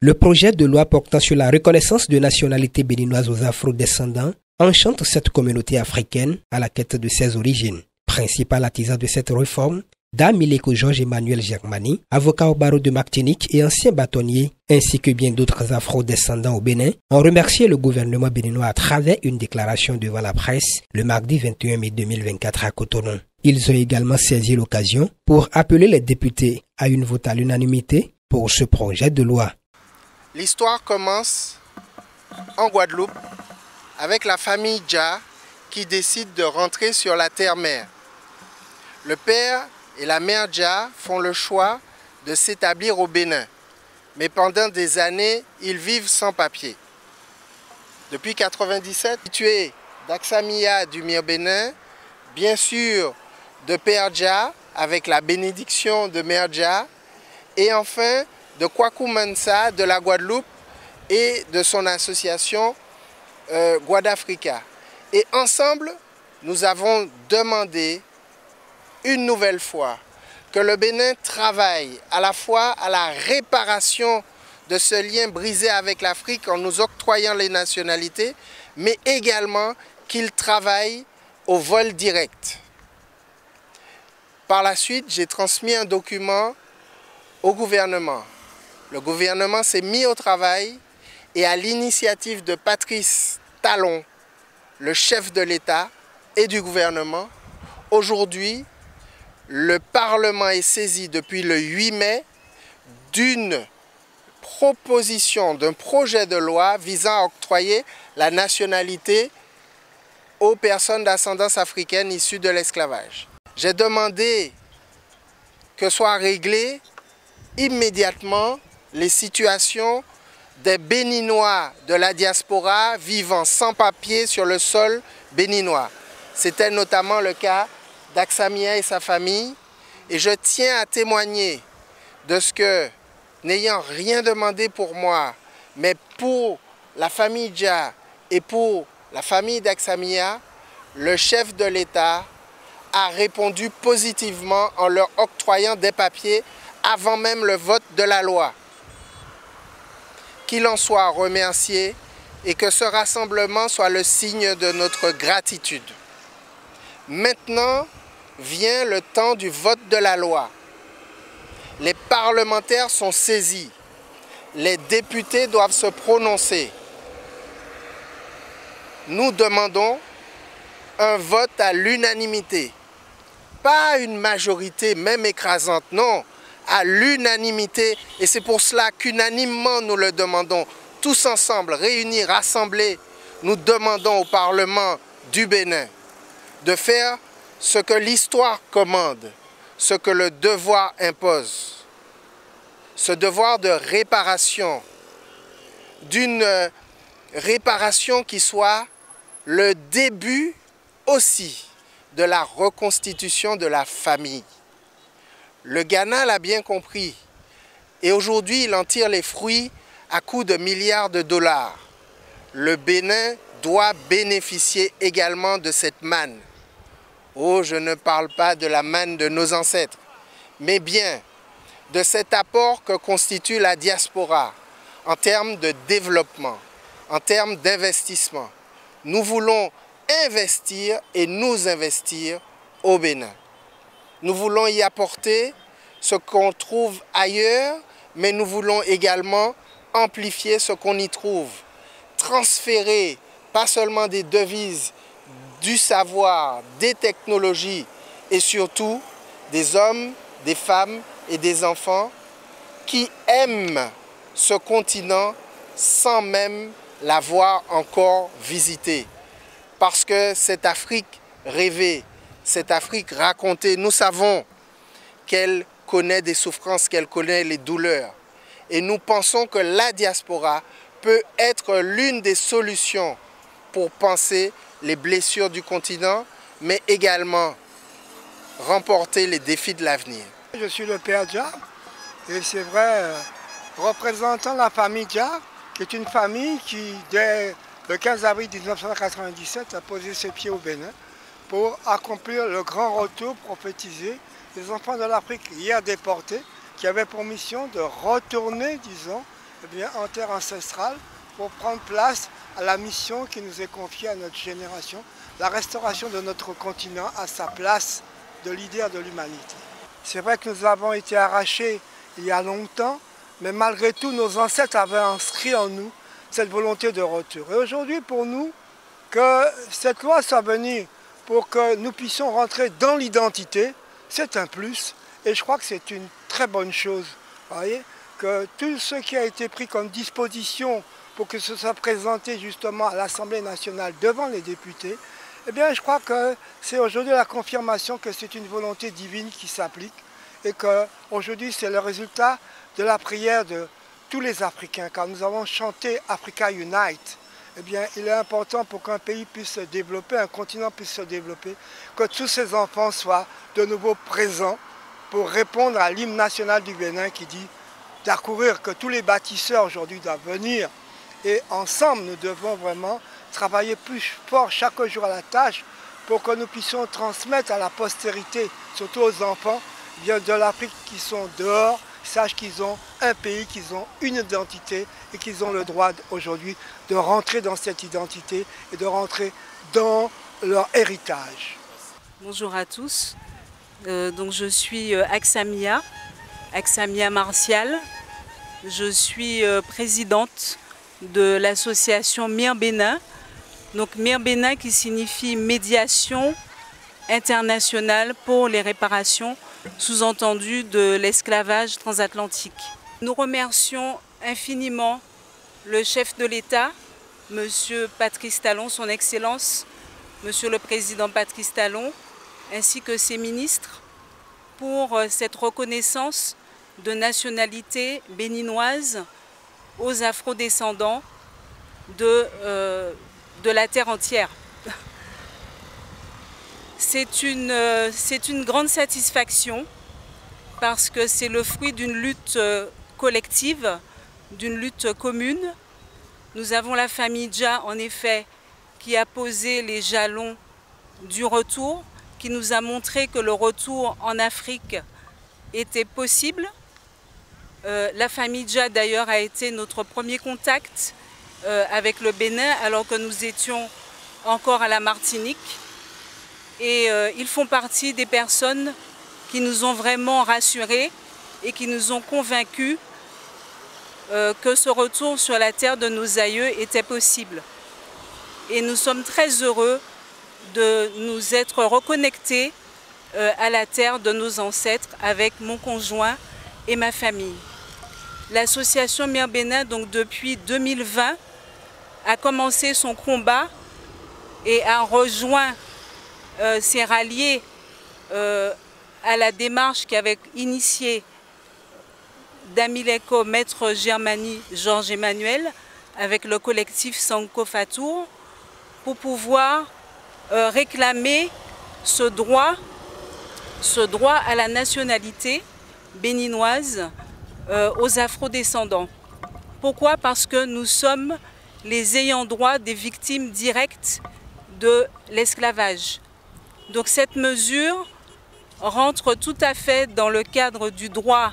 Le projet de loi portant sur la reconnaissance de nationalité béninoise aux afro-descendants enchante cette communauté africaine à la quête de ses origines. Principal artisan de cette réforme, Dame Ileko Georges Emmanuel Germani, avocat au barreau de Martinique et ancien bâtonnier, ainsi que bien d'autres afro-descendants au Bénin, ont remercié le gouvernement béninois à travers une déclaration devant la presse le mardi 21 mai 2024 à Cotonou. Ils ont également saisi l'occasion pour appeler les députés à une vote à l'unanimité pour ce projet de loi. L'histoire commence en Guadeloupe avec la famille Dja qui décide de rentrer sur la terre-mère. Le père et la mère Dja font le choix de s'établir au Bénin. Mais pendant des années, ils vivent sans papier. Depuis 1997, situé d'Axamia du Mir Bénin, bien sûr de Père Dja avec la bénédiction de Mère Dja, et enfin de Kwaku Mansa de la Guadeloupe et de son association Guadafrica. Et ensemble, nous avons demandé une nouvelle fois que le Bénin travaille à la fois à la réparation de ce lien brisé avec l'Afrique en nous octroyant les nationalités, mais également qu'il travaille au vol direct. Par la suite, j'ai transmis un document au gouvernement. Le gouvernement s'est mis au travail et à l'initiative de Patrice Talon, le chef de l'État et du gouvernement, aujourd'hui, le Parlement est saisi depuis le 8 mai d'une proposition, d'un projet de loi visant à octroyer la nationalité aux personnes d'ascendance africaine issues de l'esclavage. J'ai demandé que soient réglées immédiatement les situations des Béninois de la diaspora vivant sans papier sur le sol béninois. C'était notamment le cas d'Axamia et sa famille. Et je tiens à témoigner de ce que, n'ayant rien demandé pour moi, mais pour la famille Dja et pour la famille d'Axamia, le chef de l'État a répondu positivement en leur octroyant des papiers avant même le vote de la loi. Qu'il en soit remercié et que ce rassemblement soit le signe de notre gratitude. Maintenant vient le temps du vote de la loi. Les parlementaires sont saisis. Les députés doivent se prononcer. Nous demandons un vote à l'unanimité. Pas une majorité, même écrasante, non, à l'unanimité. Et c'est pour cela qu'unanimement nous le demandons. Tous ensemble, réunis, rassemblés, nous demandons au Parlement du Bénin de faire ce que l'histoire commande, ce que le devoir impose. Ce devoir de réparation, d'une réparation qui soit le début aussi de la reconstitution de la famille. Le Ghana l'a bien compris et aujourd'hui il en tire les fruits à coups de milliards de dollars. Le Bénin doit bénéficier également de cette manne. Oh, je ne parle pas de la manne de nos ancêtres, mais bien de cet apport que constitue la diaspora en termes de développement, en termes d'investissement. Nous voulons investir et nous investir au Bénin. Nous voulons y apporter ce qu'on trouve ailleurs, mais nous voulons également amplifier ce qu'on y trouve. Transférer pas seulement des devises, du savoir, des technologies et surtout des hommes, des femmes et des enfants qui aiment ce continent sans même l'avoir encore visité. Parce que cette Afrique rêvée, cette Afrique racontée, nous savons qu'elle connaît des souffrances, qu'elle connaît les douleurs. Et nous pensons que la diaspora peut être l'une des solutions pour penser les blessures du continent, mais également remporter les défis de l'avenir. Je suis le père Dja, et c'est vrai, représentant la famille Dja, qui est une famille qui, dès le 15 avril 1997, a posé ses pieds au Bénin pour accomplir le grand retour prophétisé des enfants de l'Afrique hier déportés, qui avaient pour mission de retourner, disons, en terre ancestrale pour prendre place à la mission qui nous est confiée à notre génération, la restauration de notre continent à sa place de leader de l'humanité. C'est vrai que nous avons été arrachés il y a longtemps, mais malgré tout, nos ancêtres avaient inscrit en nous cette volonté de retour. Et aujourd'hui, pour nous, que cette loi soit venue pour que nous puissions rentrer dans l'identité, c'est un plus. Et je crois que c'est une très bonne chose. Vous voyez, que tout ce qui a été pris comme disposition pour que ce soit présenté justement à l'Assemblée nationale devant les députés, eh bien, je crois que c'est aujourd'hui la confirmation que c'est une volonté divine qui s'applique et qu'aujourd'hui, c'est le résultat de la prière de tous les Africains. Car nous avons chanté Africa Unite, eh bien, il est important pour qu'un pays puisse se développer, un continent puisse se développer, que tous ces enfants soient de nouveau présents pour répondre à l'hymne national du Bénin qui dit d'accourir, que tous les bâtisseurs aujourd'hui doivent venir. Et ensemble, nous devons vraiment travailler plus fort chaque jour à la tâche pour que nous puissions transmettre à la postérité, surtout aux enfants de l'Afrique qui sont dehors, sachent qu'ils ont un pays, qu'ils ont une identité et qu'ils ont le droit aujourd'hui de rentrer dans cette identité et de rentrer dans leur héritage. Bonjour à tous, donc je suis Aksamia Martial, je suis présidente de l'association Mir Bénin, donc Mir Bénin qui signifie médiation internationale pour les réparations, sous-entendu de l'esclavage transatlantique. Nous remercions infiniment le chef de l'État, M. Patrice Talon, son Excellence, M. le Président Patrice Talon, ainsi que ses ministres, pour cette reconnaissance de nationalité béninoise aux afro-descendants de la terre entière. C'est une grande satisfaction parce que c'est le fruit d'une lutte collective, d'une lutte commune. Nous avons la famille Dja, en effet, qui a posé les jalons du retour, qui nous a montré que le retour en Afrique était possible. La famille Dja, d'ailleurs, a été notre premier contact avec le Bénin, alors que nous étions encore à la Martinique. Et ils font partie des personnes qui nous ont vraiment rassurés et qui nous ont convaincus que ce retour sur la terre de nos aïeux était possible. Et nous sommes très heureux de nous être reconnectés à la terre de nos ancêtres avec mon conjoint et ma famille. L'association Mir Bénin, donc depuis 2020, a commencé son combat et a rejoint, s'est rallié à la démarche qu'avait initiée Damileko, Maître Germani, Georges Emmanuel, avec le collectif Sanko Fatour, pour pouvoir réclamer ce droit à la nationalité béninoise aux afro-descendants. Pourquoi? Parce que nous sommes les ayants droit des victimes directes de l'esclavage. Donc cette mesure rentre tout à fait dans le cadre du droit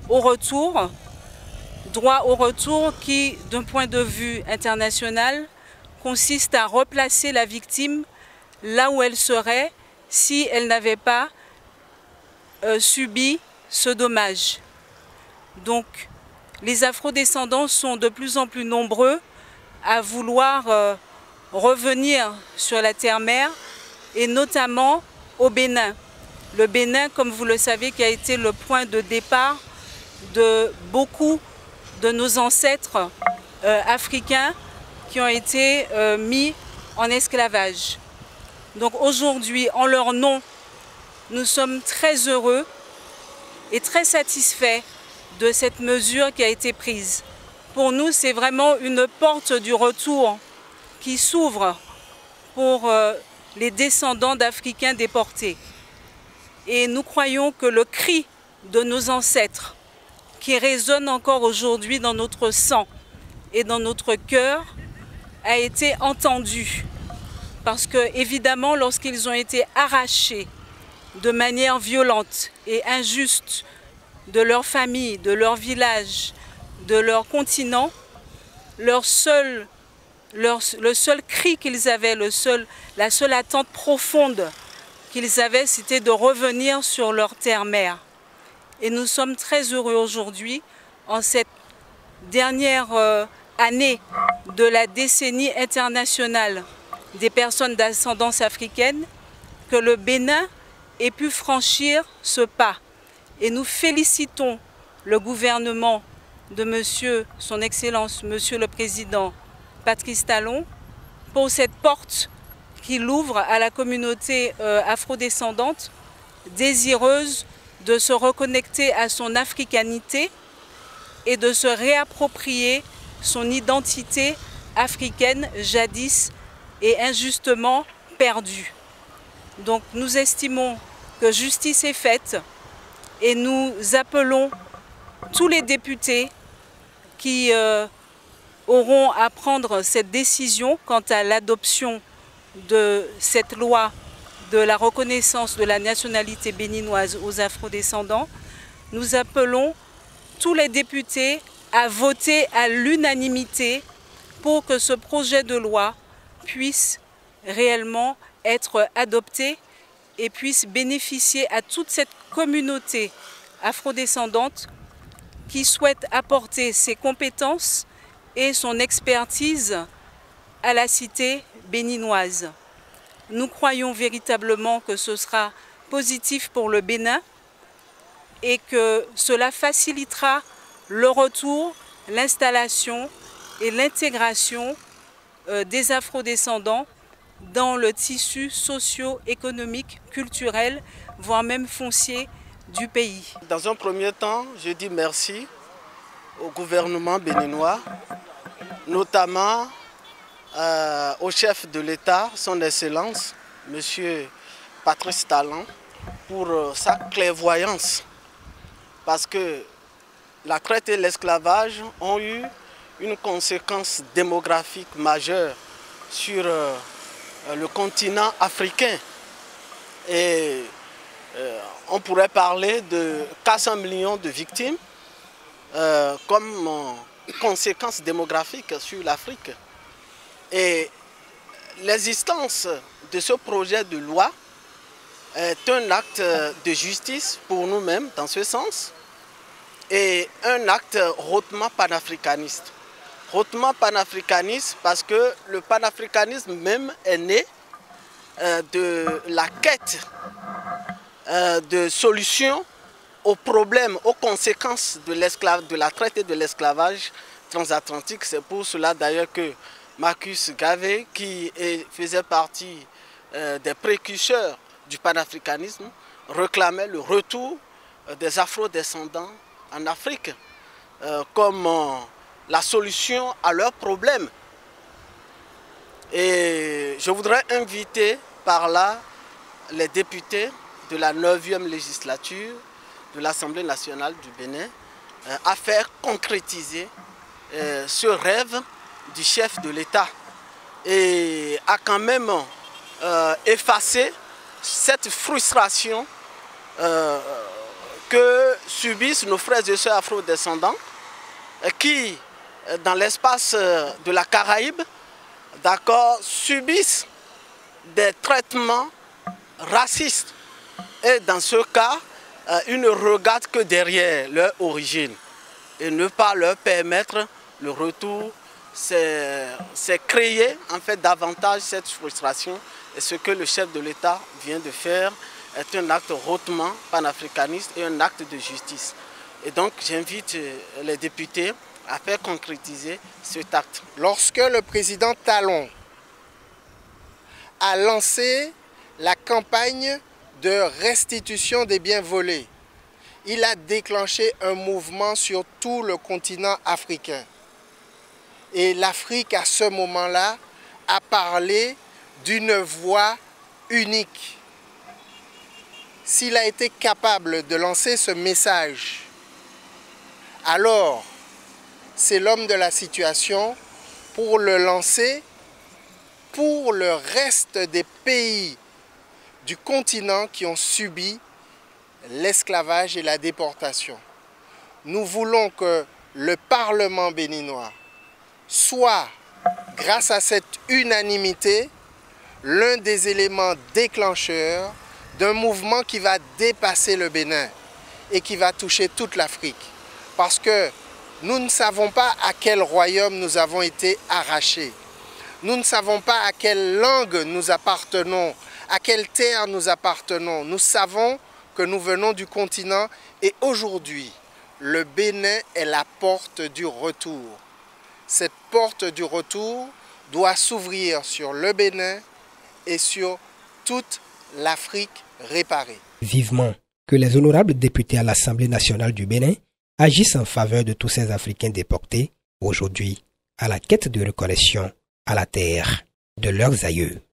au retour qui, d'un point de vue international, consiste à replacer la victime là où elle serait si elle n'avait pas subi ce dommage. Donc les afro-descendants sont de plus en plus nombreux à vouloir revenir sur la terre-mère et notamment au Bénin. Le Bénin, comme vous le savez, qui a été le point de départ de beaucoup de nos ancêtres africains qui ont été mis en esclavage. Donc aujourd'hui, en leur nom, nous sommes très heureux et très satisfaits de cette mesure qui a été prise. Pour nous, c'est vraiment une porte du retour qui s'ouvre pour les descendants d'Africains déportés. Et nous croyons que le cri de nos ancêtres, qui résonne encore aujourd'hui dans notre sang et dans notre cœur, a été entendu. Parce que, évidemment, lorsqu'ils ont été arrachés de manière violente et injuste de leur famille, de leur village, de leur continent, le seul cri qu'ils avaient, la seule attente profonde qu'ils avaient, c'était de revenir sur leur terre-mère. Et nous sommes très heureux aujourd'hui, en cette dernière année de la décennie internationale des personnes d'ascendance africaine, que le Bénin ait pu franchir ce pas. Et nous félicitons le gouvernement de son Excellence, Monsieur le Président Patrice Talon, pour cette porte qu'il ouvre à la communauté afrodescendante, désireuse de se reconnecter à son africanité et de se réapproprier son identité africaine jadis et injustement perdue. Donc nous estimons que justice est faite et nous appelons tous les députés qui auront à prendre cette décision quant à l'adoption de cette loi de la reconnaissance de la nationalité béninoise aux afrodescendants. Nous appelons tous les députés à voter à l'unanimité pour que ce projet de loi puisse réellement être adopté et puisse bénéficier à toute cette communauté afrodescendante qui souhaite apporter ses compétences et son expertise à la cité béninoise. Nous croyons véritablement que ce sera positif pour le Bénin et que cela facilitera le retour, l'installation et l'intégration des afrodescendants dans le tissu socio-économique, culturel, voire même foncier du pays. Dans un premier temps, je dis merci au gouvernement béninois, notamment au chef de l'État, son Excellence, M. Patrice Talon, pour sa clairvoyance. Parce que la traite et l'esclavage ont eu une conséquence démographique majeure sur le continent africain. Et on pourrait parler de 400 millions de victimes comme conséquence démographique sur l'Afrique. Et l'existence de ce projet de loi est un acte de justice pour nous-mêmes dans ce sens et un acte hautement panafricaniste. Hautement panafricaniste parce que le panafricanisme même est né de la quête de solutions aux problèmes, aux conséquences de la traite et de l'esclavage transatlantique. C'est pour cela d'ailleurs que Marcus Garvey, qui faisait partie des précurseurs du panafricanisme, réclamait le retour des afro-descendants en Afrique comme la solution à leurs problèmes. Et je voudrais inviter par là les députés de la 9e législature de l'Assemblée nationale du Bénin à faire concrétiser ce rêve du chef de l'État et à quand même effacer cette frustration que subissent nos frères et sœurs afro-descendants qui, dans l'espace de la Caraïbe, subissent des traitements racistes. Et dans ce cas, ils ne regardent que derrière leur origine et ne pas leur permettre le retour. C'est créer en fait davantage cette frustration et ce que le chef de l'État vient de faire est un acte hautement panafricaniste et un acte de justice. Et donc j'invite les députés à faire concrétiser cet acte. Lorsque le président Talon a lancé la campagne de restitution des biens volés, il a déclenché un mouvement sur tout le continent africain. Et l'Afrique, à ce moment-là, a parlé d'une voix unique. S'il a été capable de lancer ce message, alors c'est l'homme de la situation pour le lancer pour le reste des pays du continent qui ont subi l'esclavage et la déportation. Nous voulons que le Parlement béninois soit, grâce à cette unanimité, l'un des éléments déclencheurs d'un mouvement qui va dépasser le Bénin et qui va toucher toute l'Afrique. Parce que nous ne savons pas à quel royaume nous avons été arrachés. Nous ne savons pas à quelle langue nous appartenons, à quelle terre nous appartenons. Nous savons que nous venons du continent et aujourd'hui, le Bénin est la porte du retour. Cette porte du retour doit s'ouvrir sur le Bénin et sur toute l'Afrique réparée. Vivement que les honorables députés à l'Assemblée nationale du Bénin agissent en faveur de tous ces Africains déportés, aujourd'hui à la quête de reconnaissance à la terre de leurs aïeux.